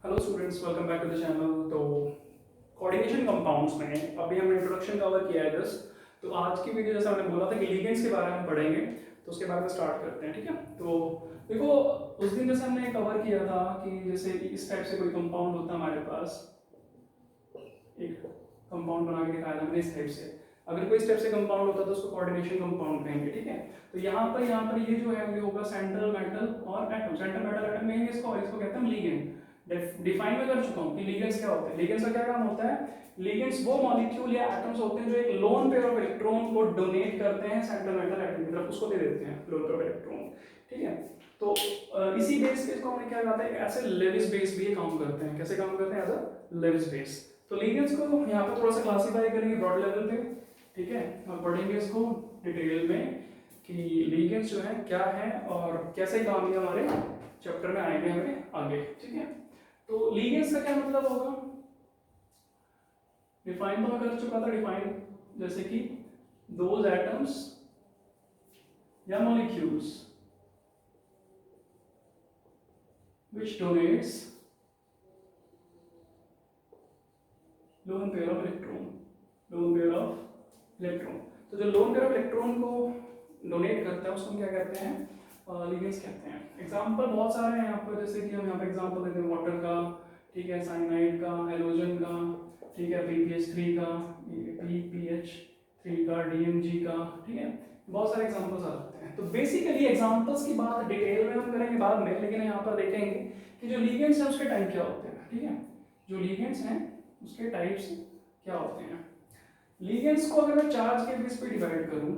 Hello students, welcome back to the channel. तो coordination compounds में अभी हमने इंट्रोडक्शन कवर किया है जस्ट। तो आज की वीडियो जैसे हमने बोला था कि लिगेंड्स के बारे में पढ़ेंगे, तो उसके बारे में स्टार्ट करते हैं। ठीक है, तो देखो उस दिन जैसे हमने कवर किया था कि जैसे इस टाइप से कोई कंपाउंड होता है हमारे पास, एक कंपाउंड बना के दिखाया था हमने इस टाइप से। अगर कोई इस टाइप से कंपाउंड होता तो उसको कोऑर्डिनेशन कंपाउंड कहेंगे। ठीक है, तो यहाँ पर ये जो है ये होगा सेंट्रल मेटल और एटम। सेंट्रल मेटल एटम कहेंगे इसको, और इसको कहते हैं लिगेंड। डिफाइन में कर चुका हूँ कि लिगेंड्स क्या होते हैं। लिगेंड्स का क्या काम होता है? लिगेंड्स वो मॉलिक्यूल या एटम्स होते हैं जो एक लोन पेयर ऑफ इलेक्ट्रॉन को डोनेट करते हैं सेंट्रल मेटल एटम की तरफ, उसको दे देते हैं लोन पेयर ऑफ इलेक्ट्रॉन। ठीक है, तो इसी बेस पे इसको हमने क्या कहते हैं, ऐसे लेविस बेस भी ये काम करते हैं। कैसे काम करते हैं? As a Lewis base. तो लिगेंड्स को यहाँ पे थोड़ा सा क्लासिफाई करेंगे ब्रॉड लेवल पे। ठीक है, और पढ़ेंगे इसको डिटेल में कि लिगेंड्स जो है क्या है और कैसे काम ये हमारे चैप्टर में आएंगे हमें आगे। ठीक है, तो लिगेंड्स का क्या मतलब होगा? डिफाइन तो मैं कर चुका था। डिफाइन जैसे कि दोज एटम्स या molecules which donates lone pair of electron, lone pair of electron। तो जो लोन पेयर ऑफ इलेक्ट्रॉन को डोनेट करता है उसको हम क्या कहते हैं? लिगेंड्स कहते हैं। एग्जांपल बहुत सारे हैं यहाँ पर, जैसे कि हम यहाँ पे एग्जांपल देते हैं वाटर का, ठीक है, साइनाइड का, हेलोजन का, ठीक है, PPH3 का, PPH3 का, DMG का। ठीक है, बहुत सारे एग्जांपल्स आ सकते हैं। तो बेसिकली एग्जांपल्स की बात डिटेल में हम करेंगे बाद में, लेकिन यहाँ पर देखेंगे कि जो लिगेंड्स हैं उसके टाइप क्या होते हैं। ठीक है, जो लिगेंड्स हैं उसके टाइप्स क्या होते हैं। लिगेंड्स को अगर मैं चार्ज के बेस पे डिवाइड करूं,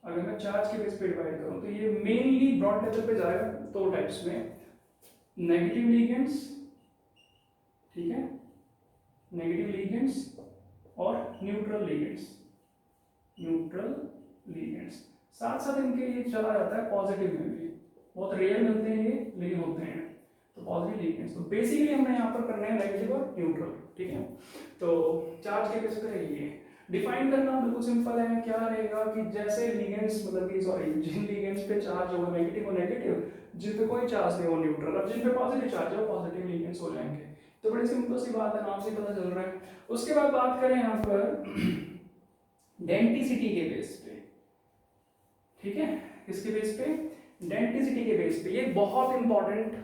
अगर मैं चार्ज के बेस पे डिवाइड करूं तो ये मेनली ब्रॉड लेवल पे जाएगा दो टाइप्स में, नेगेटिव लिगेंड्स, ठीक है, नेगेटिव लिगेंड्स और न्यूट्रल लिगेंड्स। न्यूट्रल लिगेंड्स साथ साथ इनके लिए चला जाता है पॉजिटिव में भी, बहुत रेयर मिलते हैं ये लेकिन होते हैं। तो पॉजिटिव लिगेंड्स, तो बेसिकली हमने यहाँ पर करना है नेगेटिव और न्यूट्रल। ठीक है, तो चार्ज के बेस पे ये डिफाइन करना बिल्कुल सिंपल है। क्या रहेगा कि जैसे लिगेंड्स मतलब कि सॉरी जिन लिगेंड्स पे चार्ज होगा नेगेटिव और नेगेटिव, जिन पे कोई चार्ज नहीं वो न्यूट्रल, और जिन पे पॉजिटिव चार्ज है वो पॉजिटिव लिगेंड्स हो जाएंगे। तो बड़ी सिंपल सी बात है, नाम से पता चल रहा है। उसके बाद बात करें यहाँ पर डेंटिसिटी के बेस पे। ठीक है, किसके बेस पे? डेंटिसिटी के बेस पे। ये बहुत इंपॉर्टेंट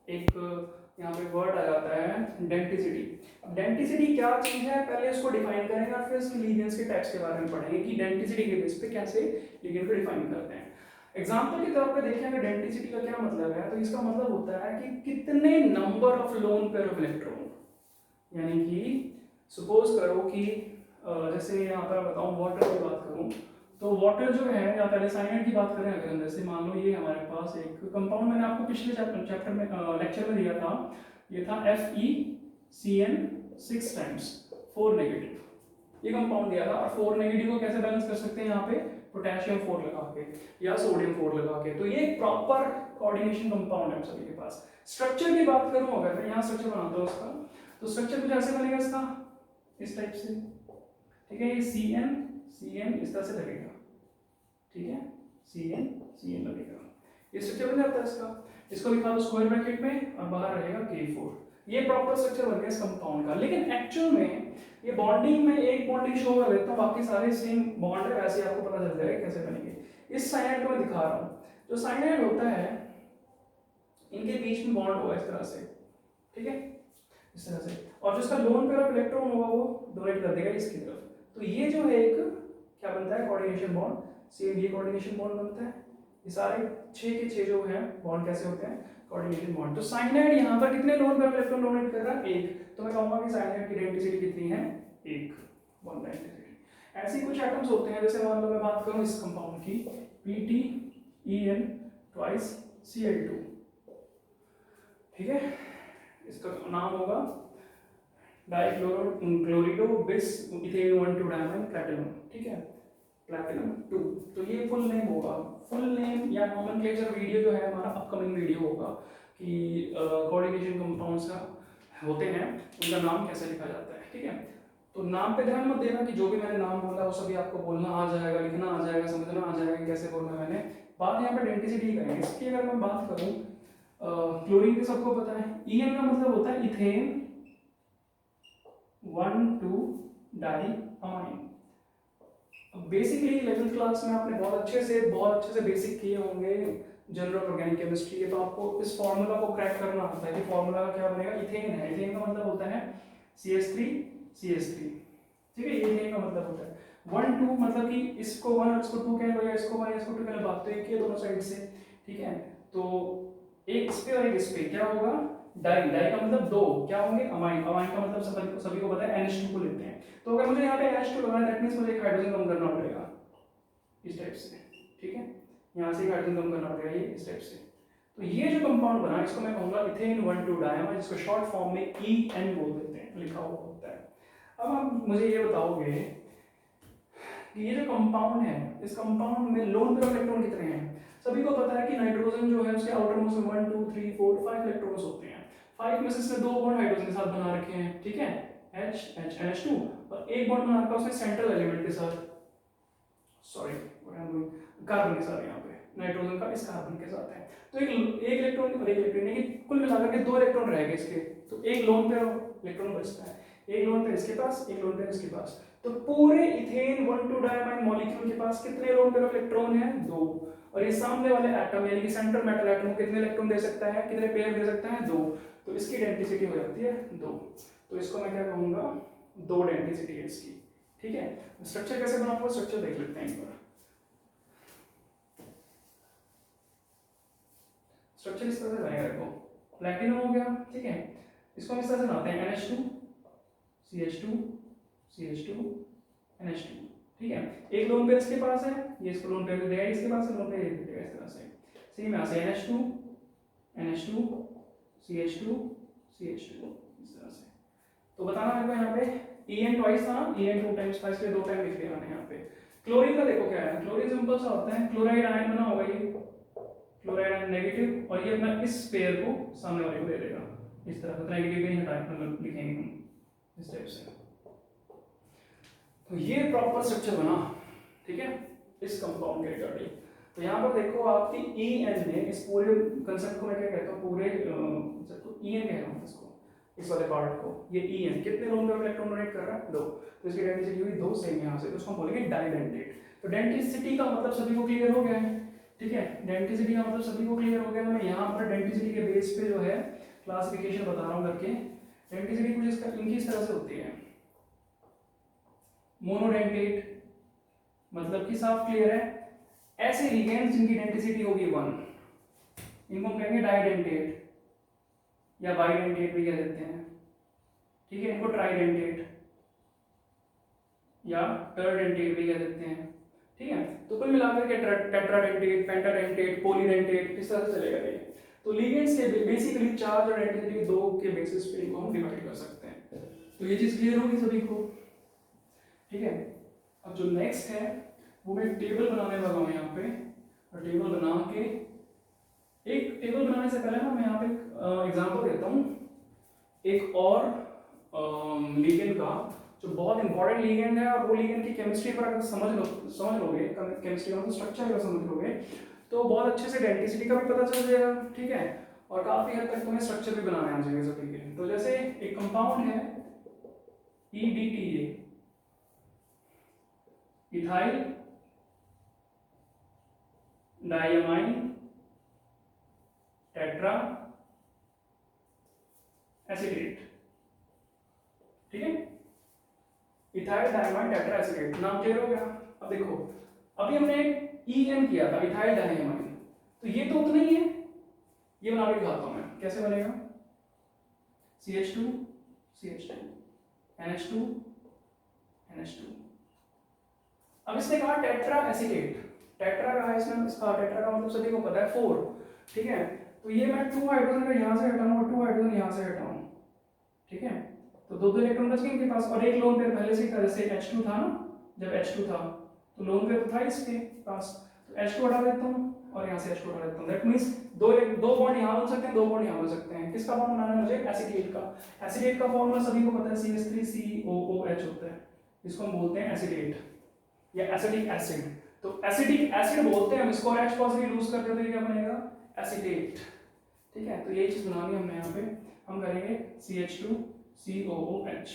एक यहाँ पे वर्ड आ जाता है, डेंटिसिटी। अब डेंटिसिटी क्या चीज है पहले इसको डिफाइन करेंगे और फिर इसके लिगेंड्स के टाइप्स के बारे में पढ़ेंगे कि डेंटिसिटी के बेस पे कैसे लिगेंड को डिफाइन करते हैं। एग्जांपल के तौर पे देखें अगर डेंटिसिटी का क्या मतलब है, तो इसका मतलब होता है कि कितने number of lone pair of electron, यानी कि सपोज करो कि जैसे यहाँ पर बताऊँ वाटर की बात करूँ, तो वाटर जो है या पहले साइनाइड की बात करें अगर, जैसे मान लो ये हमारे पास एक कंपाउंड मैंने आपको पिछले चैप्टर में लेक्चर में दिया था, ये था FeCN6 टाइम्स 4 नेगेटिव। ये कंपाउंड दिया था और 4 नेगेटिव को कैसे बैलेंस कर सकते हैं यहाँ पे? पोटेशियम 4 लगा के या सोडियम 4 लगा के। तो ये प्रॉपर कोऑर्डिनेशन कंपाउंड है सभी के पास। स्ट्रक्चर की बात करूँ अगर मैं यहाँ स्ट्रक्चर बनाता हूँ इसका, तो स्ट्रक्चर कुछ ऐसे बनेगा इसका, इस टाइप से। ठीक है, ये CN इस तरह से लगेगा। ठीक है, CN लगेगा, ये स्ट्रक्चर बन जाता है इसका। इसको लिखा दो स्क्वायर ब्रैकेट में और बाहर रहेगा K4। ये प्रॉपर स्ट्रक्चर बन गया इस कंपाउंड का। लेकिन एक्चुअल में ये बॉन्डिंग में एक बॉन्डिंग शो कर देता हूँ, बाकी सारे सेम बॉन्ड है, वैसे आपको पता चल जाएगा कैसे बनेंगे। इस साइनाइड को मैं दिखा रहा हूँ, जो साइनाइड होता है इनके बीच में बॉन्ड होगा इस तरह से। ठीक है, इस तरह से, और जो इसका लोन पेयर ऑफ इलेक्ट्रॉन होगा वो डोनेट कर देगा इसकी तरफ। तो ये जो है एक क्या बनता है? Coordination bond. सेम ये कोऑर्डिनेशन बॉन्ड बनता है। ये सारे 6 के 6 जो है बॉन्ड कैसे होते हैं? Coordination bond. तो साइनाइड यहाँ पर कितने lone pair of electron donate कर रहा है? 1। तो मैं कहूंगा कि साइनाइड की डेंसिटी कितनी है? 1 बॉन्ड डेंसिटी। ऐसे कुछ एटम्स होते हैं, जैसे मान लो मैं बात करूं इस कंपाउंड की, PTEN ट्वाइस Cl2। ठीक है, इसका नाम होगा डाइक्लोरिडो बिस इथेन 1 2 डायमंड प्लैटिनम। ठीक है, प्लैटिनम 2। तो ये फुल नेम होगा, फुल नेम या नॉमेनक्लेचर वीडियो जो है हमारा अपकमिंग वीडियो होगा कि कोऑर्डिनेशन कंपाउंड्स का होते हैं उनका नाम कैसे लिखा जाता है। ठीक है, तो नाम पे ध्यान मत देना कि जो भी मैंने नाम बोला वो सभी आपको बोलना आ जाएगा, लिखना आ जाएगा, समझना आ जाएगा कैसे बोलना मैंने। बात यहाँ पे डेंटिसिटी करेंगे। इसकी अगर मैं बात करूँ क्लोरीन के सबको पता है, EN का मतलब होता है ethane 1,2 diamine. Basically 11th class में आपने बहुत अच्छे से बेसिक किए होंगे जनरल ऑर्गेनिक केमिस्ट्री के, तो आपको इस फॉर्मूला को क्रैक करना आता है कि फॉर्मूला का क्या बनेगा। इथेन है, इथेन का मतलब होता है CH3 ठीक है, ये इथेन का मतलब होता है। 1 2 मतलब कि इसको 1 और इसको 2 कह लो, या इसको 1 या इसको 2 कह लो, बात तो एक ही है दोनों साइड से, ठीक है। तो एक इस पे और एक इस पे क्या होगा, डाई, डाई का मतलब दो क्या होंगे, अमाइन, अमाइन का मतलब सभी को पता है NH2 को लेते हैं। तो अगर मुझे यहाँ पे NH2 लगाना है, दैट मींस मुझे एक हाइड्रोजन कम करना पड़ेगा इस टाइप से, ठीक है, यहाँ से एक हाइड्रोजन कम करना पड़ेगा ये इस टाइप से। तो ये जो कंपाउंड बना इसको मैं कहूँगा इथेन 1,2 डायमर, जिसको शॉर्ट फॉर्म में EN बोल देते हैं, लिखा हुआ होता है। अब आप मुझे ये बताओगे कि ये जो कंपाउंड है, इस कंपाउंड में लोन पेयर ऑफ इलेक्ट्रॉन कितने हैं। सभी को पता है कि नाइट्रोजन जो है उसके आउटर मोस्ट में 1 2 3 4 5 इलेक्ट्रॉन्स होते हैं। 5 में से इसने 2 बॉन्ड हाइड्रोजन के साथ बना रखे हैं, ठीक है, H H NH2, और एक बॉन्ड बना रखा है उसने सेंट्रल एलिमेंट के साथ, सॉरी कार्बन के साथ, यहाँ पे नाइट्रोजन का इस कार्बन के साथ है। तो एक इलेक्ट्रॉन और एक इलेक्ट्रॉन, यानी कुल मिलाकर के 2 इलेक्ट्रॉन रह गए इसके, तो एक लोन पेयर इलेक्ट्रॉन बचता है, एक लोन पेयर इसके पास, एक लोन पेयर इसके पास। तो पूरे इथेन 1,2 डायमाइन मॉलिक्यूल के पास कितने लोन पेयर ऑफ इलेक्ट्रॉन है, 2। और ये सामने वाले एटम यानी कि सेंट्रल मेटल एटम कितने इलेक्ट्रॉन दे सकता है, कितने पेयर दे सकता है, 2। तो इसकी डेंसिटी हो जाती है 2। तो इसको मैं क्या कहूंगा, 2 डेंसिटी है इसकी, ठीक है। स्ट्रक्चर कैसे बनाऊंगा, स्ट्रक्चर देख लेते हैं एक बार। स्ट्रक्चर इस तरह से बनाएगा, देखो प्लैटिनम हो गया, ठीक है, इसको हम इस तरह से बनाते हैं NH2 CH2 CH2 NH2, ठीक है। एक लोन पेयर इसके पास है, ये इसको लोन पेयर देगा, इसके पास है लोन पेयर देगा, इस तरह से सेम यहाँ से NH2 NH2 CH2 CH2 इस तरह से। तो बताना मेरे को यहाँ पे EN ट्वाइस था ना, EN 2 टाइम्स था, इसलिए 2 टाइम लिख दिया मैंने यहाँ पे। क्लोरीन का देखो क्या है, क्लोरीन सिंपल सा होता है, क्लोराइड आयन बना होगा ये, क्लोराइड आयन नेगेटिव, और ये अपना इस पेयर को सामने वाले को दे देगा इस तरह से, नेगेटिव नहीं हटाए मतलब लिखेंगे हम इस टाइप से। तो ये प्रॉपर स्ट्रक्चर बना, ठीक है, इस कंपाउंड के रिगार्डिंग। तो यहाँ पर देखो आपकी EN ने इस पूरे कंसेप्ट को मैं क्या कहता हूँ, पूरे को EN कह रहा हूँ इसको, इस वाले पार्ट को, ये EN कितने लोन पेयर इलेक्ट्रॉन डोनेट कर रहा है, 2। तो इसकी डेंसिटी हुई 2 सेम यहाँ से, तो उसको हम बोलेंगे डाइडेंटेट। तो डेंसिटी का मतलब सभी को क्लियर हो गया है, ठीक है, डेंसिटी का मतलब सभी को क्लियर हो गया। मैं यहाँ पर डेंसिटी के बेस पे जो है क्लासिफिकेशन बता रहा हूँ करके। डेंसिटी कुछ इसका इनकी इस तरह से होती है, मोनोडेंटेट मतलब कि साफ क्लियर है, ऐसे लिगेंड्स जिनकी डेंसिटी होगी 1 इनको हम कहेंगे डाइडेंटेट या बाइडेंटेट भी कह देते हैं, ठीक है, इनको ट्राइडेंटेट या टर्डेंटेट भी कह देते हैं, ठीक है। तो कुल मिलाकर के टेट्राडेंटेट, पेंटाडेंटेट, पॉलीडेंटेट इस तरह से चलेगा ये। तो लिगेंड्स के बेसिकली चार्ज और डेंसिटी 2 के बेसिस पे इनको हम डिवाइड कर सकते हैं। तो ये चीज क्लियर होगी सभी को, ठीक है। अब जो नेक्स्ट है वो मैं टेबल बनाने वाला हूँ यहाँ पे, और टेबल बना के, एक टेबल बनाने से पहले ना मैं यहाँ पे एग्जांपल देता हूँ एक और लिगेंड का, जो बहुत इंपॉर्टेंट लिगेंड है, और वो लिगेंड की केमिस्ट्री पर अगर समझ लोगे, केमिस्ट्री का स्ट्रक्चर अगर समझ लोगे तो बहुत अच्छे से डेंसिटी का भी पता चल जाएगा, ठीक है, और काफी हद तक तुम्हें स्ट्रक्चर भी बनाने आ जाएगा सभी के। तो जैसे एक कंपाउंड है EDTA, ethyl diamine tetra acetate, ठीक है, इथाइल डाइअमाइन टेट्रा एसिटेट, नाम क्लियर हो गया। अब देखो अभी हमने EN किया था, इथाइल डाइअमाइन, तो ये तो उतना ही है, ये बना के दिखाता हूं मैं कैसे बनेगा, CH2 CH2 NH2 NH2। अब इसने कहा टेट्रा एसिटेट, टेट्रा कहा इसने, इसका टेट्रा का मतलब सभी को पता है 4, ठीक है। तो ये मैं 2 हाइड्रोजन का यहाँ से हटाऊं और 2 हाइड्रोजन यहाँ से हटाऊं, ठीक है, तो 2 इलेक्ट्रॉन बच गए इनके पास, और एक लोन पेयर पहले से था, जैसे H2 था ना, जब H2 था तो लोन पेयर था इसके पास, तो H2 हटा देता हूँ और यहाँ से H2 हटा देता हूँ, दैट मींस दो बॉन्ड यहाँ बन सकते हैं, 2 बॉन्ड यहाँ बन सकते हैं। किसका बॉन्ड बनाना है मुझे, एसिटेट का। एसिटेट का फॉर्मूला सभी को पता है, CH3COOH होता है, इसको हम बोलते हैं एसिटेट या एसिटिक एसिड। तो एसिटिक एसिड बोलते हैं हम इसको, और H पॉजिटिव लूज कर देते हैं क्या बनेगा, एसिटेट, ठीक है, तो यही चीज़ बनानी है हमने यहाँ पे। हम करेंगे CH2COOH,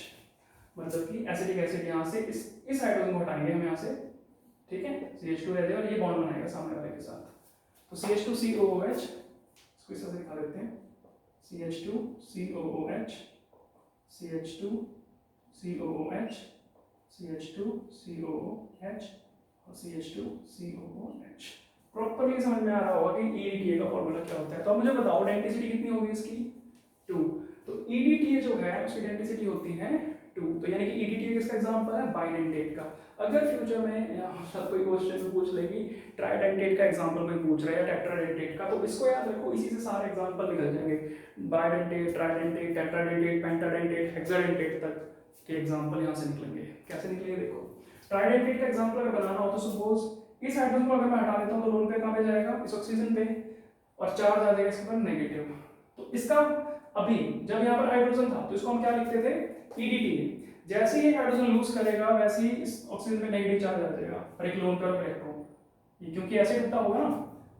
मतलब कि एसिटिक एसिड यहाँ से इस हाइड्रोजन को हटाएंगे हम यहाँ से, ठीक है, CH2 रह जाएगा और ये बॉन्ड बनाएगा सामने वाले के साथ। तो CH2COOH, इसको इस तरह से लिखा देते हैं, CH2COOH, CH2COOH, CH2COOH और CH2COOH। प्रॉपरली समझ में आ रहा होगा कि EDTA का फॉर्मूला क्या होता है। तो अब मुझे बताओ डेंसिटी कितनी होगी इसकी, 2। तो EDTA जो है उसकी डेंसिटी होती है 2। तो यानी कि EDTA किसका एग्जांपल है, बाइडेंटेट का। अगर फ्यूचर में शायद कोई क्वेश्चन पूछ लेगी ट्राइडेंटेट का एग्जांपल कोई पूछ रहा है या टेट्राडेंटेट का, तो इसको याद रखो, इसी से सारे एग्जांपल निकल जाएंगे। बाइडेंटेट, ट्राइडेंटेट, टेट्राडेंटेट, पेंटाडेंटेट, हेक्साडेंटेट तक के एग्जांपल यहाँ से निकलेंगे। कैसे निकलेंगे देखो, ट्राइडेंटेट का एग्जांपल अगर बनाना हो तो सपोज इस हाइड्रोजन को अगर मैं हटा देता हूं तो लोन पे कहां पे जाएगा, इस ऑक्सीजन पे, और चार्ज आ जाएगा इसके ऊपर नेगेटिव। तो इसका अभी जब यहाँ पर हाइड्रोजन था तो इसको हम क्या लिखते थे, EDTA। जैसे ही हाइड्रोजन लूज करेगा वैसे ही इस ऑक्सीजन पे नेगेटिव चार्ज आ जाएगा और एक लोन पेयर इलेक्ट्रॉन, ये क्योंकि ऐसे उल्टा होगा ना,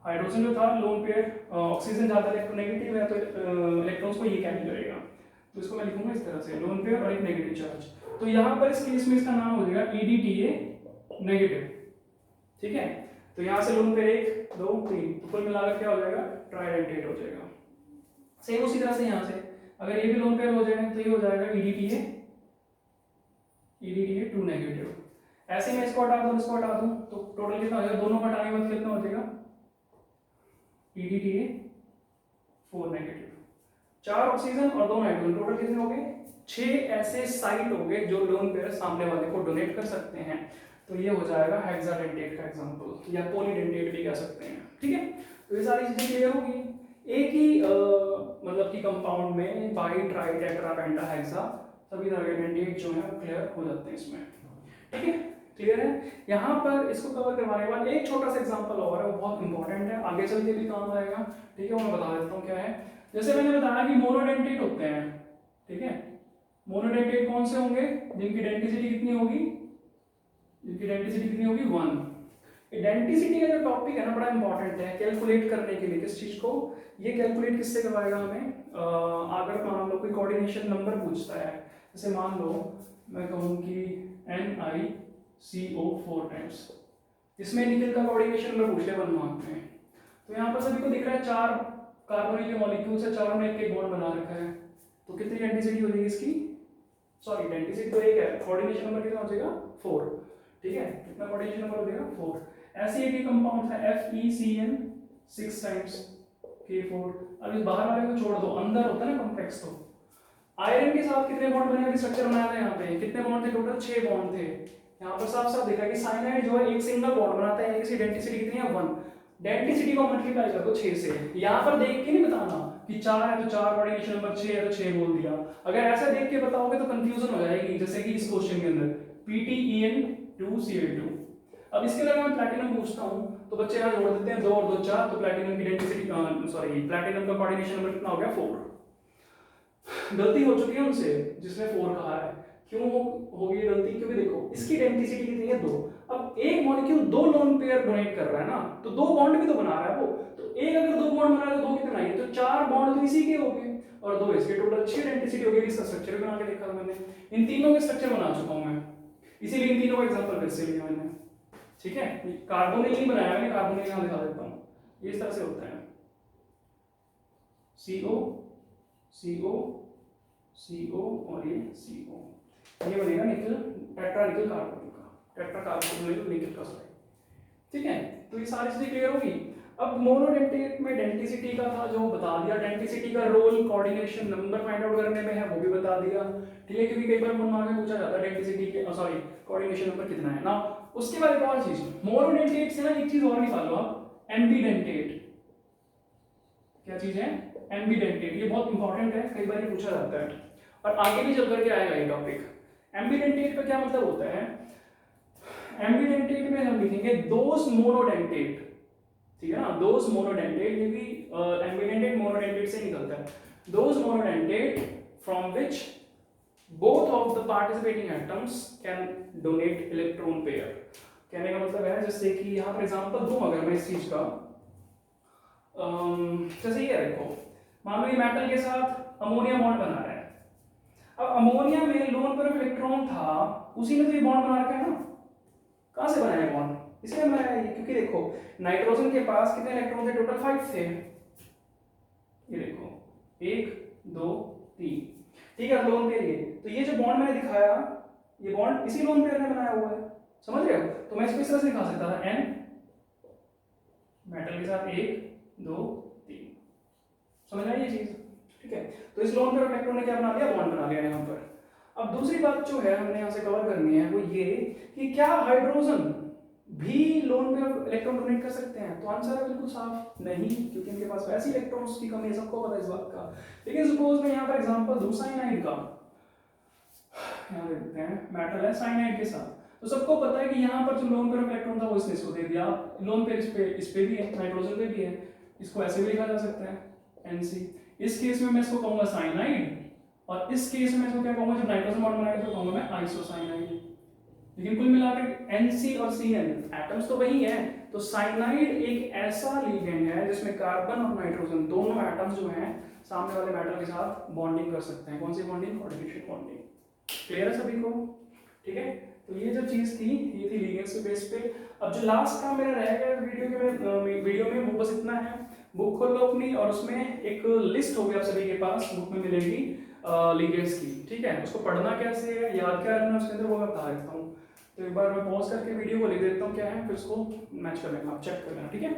हाइड्रोजन जो था लोन पेयर, ऑक्सीजन ज्यादा इलेक्ट्रोनेगेटिव है तो इलेक्ट्रॉन्स को ये कैरी करेगा। तो इसको मैं लिखूंगा इस तरह से, लोन पेयर और एक नेगेटिव चार्ज। तो यहाँ पर इस केस में इसका नाम हो जाएगा EDTA नेगेटिव, ठीक है। तो यहां से लोन पेयर 1 2 3, तो कुल मिलाकर क्या हो जाएगा, ट्राइडेंटेट हो जाएगा। सेम उसी तरह से यहां से अगर ये भी लोन पेयर हो जाए तो ये हो जाएगा EDTA 2 नेगेटिव। ऐसे मैं इसको हटा दूं, इसको हटा दूं, तो टोटल कितना हो जाएगा, दोनों को हटाने के बाद कितना हो जाएगा, EDTA 4 नेगेटिव। 4 ऑक्सीजन और 2 नाइट्रोजन, टोटल कितने हो गए, 6 ऐसे साइट हो गए जो लोन पेयर सामने वाले को डोनेट कर सकते हैं। तो ये हो जाएगा हेक्साडेंटेट का एग्जांपल, या पॉलीडेंटेट भी कह सकते हैं, ठीक है। तो ये सारी चीजें क्लियर होगी। एक ही मतलब कि कंपाउंड में by try tetra penta hexa सभी तरह के डेंटेट जो है क्लियर हो जाते हैं इसमें, ठीक है, क्लियर है। यहाँ पर इसको कवर करवाने के बाद एक छोटा सा एग्जांपल और है, वो बहुत इंपॉर्टेंट है, आगे चल के भी काम आएगा, ठीक है, वो मैं बता देता हूँ क्या है। जैसे मैंने बताया कि मोनोडेंटेट होते हैं, ठीक है, मोनोडेंटेट कौन से होंगे, जिनकी डेंसिटी कितनी होगी, जिनकी डेंसिटी कितनी होगी 1। डेंसिटी का जो टॉपिक है ना बड़ा इंपॉर्टेंट है कैलकुलेट करने के लिए, किस चीज को, ये कैलकुलेट किससे करवाएगा हमें, अगर मान लो कोई कोऑर्डिनेशन नंबर पूछता है, जैसे मान लो मैं कहूँ कि NiCO4 टाइम्स, इसमें निकल का कोऑर्डिनेशन नंबर पूछ लिया 1 मार्क में, तो यहाँ पर सभी को दिख रहा है 4 कार्बन के मॉलिक्यूल्स है, चारों ने एक बॉन्ड बना रखा है, तो कितनी डेंसिटी हो जाएगी इसकी, सॉरी डेंसिटी तो एक है, कोऑर्डिनेशन नंबर कितना हो जाएगा 4, ठीक है, कितना कोऑर्डिनेशन नंबर हो जाएगा 4। ऐसे एक कंपाउंड था FeCN 6 टाइम्स K4। अब इस बाहर वाले को छोड़ दो, अंदर होता है ना कॉम्प्लेक्स, तो आयरन के साथ कितने बॉन्ड बने, अभी स्ट्रक्चर बनाया था यहाँ पे, कितने बॉन्ड थे टोटल, 6 बॉन्ड थे। यहाँ पर साफ साफ देखा कि साइनाइड जो है एक सिंगल बॉन्ड बनाता है, इसकी डेंसिटी कितनी है 1। डेंसिटी को मल्टीप्लाई कर दो 6 से, यहाँ पर देख के नहीं बताना कि 4 है तो 4, कोऑर्डिनेशन नंबर 6 है तो 6 बोल दिया। अगर ऐसा देख के बताओगे तो कंफ्यूजन हो जाएगी, जैसे कि इस क्वेश्चन के अंदर PTEN2Cl2। अब इसके अगर मैं प्लैटिनम पूछता हूँ तो बच्चे यहाँ जोड़ देते हैं 2 और 2 4, तो प्लैटिनम की डेंसिटी, सॉरी प्लैटिनम का कोऑर्डिनेशन नंबर कितना हो गया 4। गलती हो चुकी है उनसे जिसने 4 कहा है, क्यों होगी ये गलती, क्योंकि देखो इसकी डेंसिटी कितनी है 2। अब एक मॉलिक्यूल 2 लोन पेयर डोनेट कर रहा है ना, तो 2 बॉन्ड भी तो बना रहा है वो, तो एक अगर 2 बॉन्ड बना रहा है तो 2 कितना है, तो 4 बॉन्ड तो इसी के हो गए और 2 इसके, टोटल 6 डेंसिटी हो गई। इसका स्ट्रक्चर बना के देखा था मैंने, इन तीनों के स्ट्रक्चर बना चुका हूं मैं, इसीलिए इन तीनों का एग्जांपल फिर से लिया मैंने, ठीक है। कार्बोनिल नहीं बनाया मैंने, कार्बोनिल यहां दिखा देता हूं, इस तरह से होता है CO CO CO और ये CO, ये बनेगा निकल, टेट्रा निकल कार्बोनिल का, टेट्रा कार्बोनिल निकल का, ठीक है। तो ये सारी चीजें क्लियर होगी। अब मोनोडेंटेट में डेंसिटी का था जो बता दिया, डेंसिटी का role coordination number find out करने में है वो भी बता दिया, ठीक है, क्योंकि कई बार मन में पूछा जाता है डेंसिटी के, सॉरी कोऑर्डिनेशन नंबर कितना है ना। उसके बाद एक और चीज, मोनोडेंटेट से ना एक चीज और निकालो आप, एम्बीडेंटेट। क्या चीज है, एम्बीडेंटेट, ये बहुत इंपॉर्टेंट है, कई बार ये पूछा जाता है और आगे भी चल करके आएगा ये टॉपिक। एम्बीडेंटेट का क्या मतलब होता है, एम्बीडेंटेट में हम लिखेंगे दोस मोनोडेंटेट, ठीक है ना, दोस मोनोडेंटेट, क्योंकि एम्बीडेंटेट मोनोडेंटेट से निकलता है, those monodentate from which both of the participating atoms can donate electron pair। कहने का मतलब है जैसे कि यहाँ पर एग्जांपल दूं अगर मैं इस चीज का, जैसे ये देखो, मान लो ये मेटल के साथ अमोनिया बॉन्ड बना रहा है। अब अमोनिया में लोन पेयर ऑफ इलेक्ट्रॉन था, उसी ने तो ये बॉन्ड बना रखा है ना। कहां से बनाया बॉन्ड? इसलिए बनाया है, क्योंकि देखो नाइट्रोजन के पास कितने इलेक्ट्रॉन थे? टोटल 5 थे। ये देखो 1 2 3, ठीक है। लोन पेयर ये, तो ये जो बॉन्ड मैंने दिखाया, ये बॉन्ड इसी लोन पेयर ने बनाया हुआ है, समझ रहे हो? तो मैं इसको इस तरह से दिखा सकता था, n मेटल के साथ 1 2 3, समझ आई ये चीज? ठीक है। तो इस लोन पेयर इलेक्ट्रॉन ने क्या बना लिया? बॉन्ड बना लिया यहाँ पर। अब दूसरी बात जो है हमने यहाँ से कवर करनी है वो ये कि क्या हाइड्रोजन भी लोन पेयर इलेक्ट्रॉन डोनेट कर सकते हैं? तो आंसर है बिल्कुल साफ नहीं, क्योंकि इनके पास वैसे इलेक्ट्रॉन्स की कमी है, सबको पता है इस बात का। लेकिन सपोज मैं यहाँ पर एग्जांपल दूं साइनाइड का, यहाँ देखते हैं मेटल है साइनाइड के साथ, तो सबको पता है कि यहाँ पर जो लोन पेयर इलेक्ट्रॉन था वो इसने इसको दे दिया। लोन पेयर इस पे भी है, नाइट्रोजन पे भी है, इसको ऐसे भी लिखा जा सकता है NC। इस केस में मैं इसको कहूंगा साइनाइड, और इस केस में इसको क्या कहूंगा? जब नाइट्रोजन बॉन्ड बनाएगा तो कहूंगा मैं आइसोसाइनाइड। लेकिन कुल मिलाकर NC और CN एटम्स तो वही है। तो साइनाइड एक ऐसा लिगेंड है जिसमें कार्बन और नाइट्रोजन दोनों एटम्स जो हैं सामने वाले मेटल के साथ बॉन्डिंग कर सकते हैं। कौन सी बॉन्डिंग? Artificial bonding. क्लियर है सभी को? ठीक है। तो ये जो चीज थी ये थी लिगेंड्स के बेस पे। अब जो लास्ट काम मेरा रह गया वीडियो में वो बस इतना है। बुक खोल लो अपनी, और उसमें एक लिस्ट होगी आप सभी के पास, बुक में मिलेगी लिगेंड्स की, ठीक है। उसको पढ़ना कैसे है, याद क्या रखना उसके अंदर, वो मैं बता देता हूँ। तो एक बार मैं पॉज करके वीडियो को लिख देता हूँ क्या है, फिर उसको मैच कर लेना, आप चेक कर लेना, ठीक है।